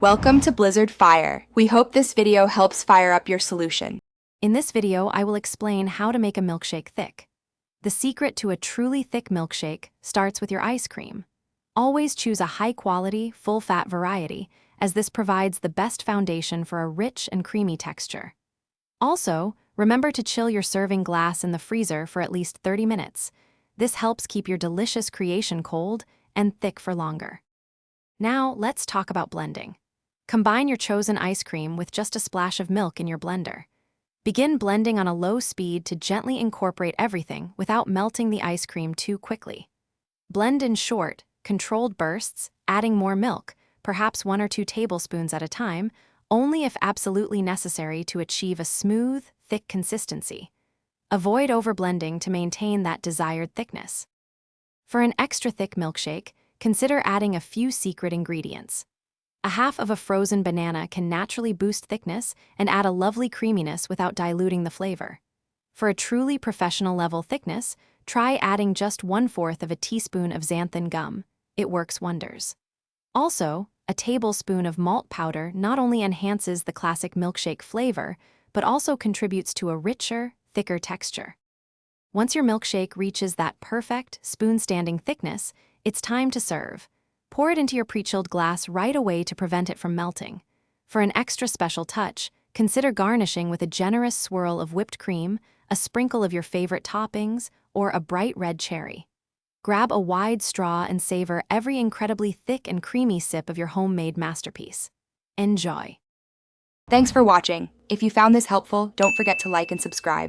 Welcome to Blizzard Fire. We hope this video helps fire up your solution. In this video, I will explain how to make a milkshake thick. The secret to a truly thick milkshake starts with your ice cream. Always choose a high-quality, full-fat variety, as this provides the best foundation for a rich and creamy texture. Also, remember to chill your serving glass in the freezer for at least 30 minutes. This helps keep your delicious creation cold and thick for longer. Now, let's talk about blending. Combine your chosen ice cream with just a splash of milk in your blender. Begin blending on a low speed to gently incorporate everything without melting the ice cream too quickly. Blend in short, controlled bursts, adding more milk, perhaps 1 or 2 tablespoons at a time, only if absolutely necessary to achieve a smooth, thick consistency. Avoid overblending to maintain that desired thickness. For an extra thick milkshake, consider adding a few secret ingredients. A half of a frozen banana can naturally boost thickness and add a lovely creaminess without diluting the flavor. For a truly professional level thickness, try adding just 1/4 of a teaspoon of xanthan gum. It works wonders. Also, a tablespoon of malt powder not only enhances the classic milkshake flavor, but also contributes to a richer, thicker texture. Once your milkshake reaches that perfect, spoon-standing thickness, it's time to serve. Pour it into your pre-chilled glass right away to prevent it from melting. For an extra special touch, consider garnishing with a generous swirl of whipped cream, a sprinkle of your favorite toppings, or a bright red cherry. Grab a wide straw and savor every incredibly thick and creamy sip of your homemade masterpiece. Enjoy! Thanks for watching. If you found this helpful, don't forget to like and subscribe.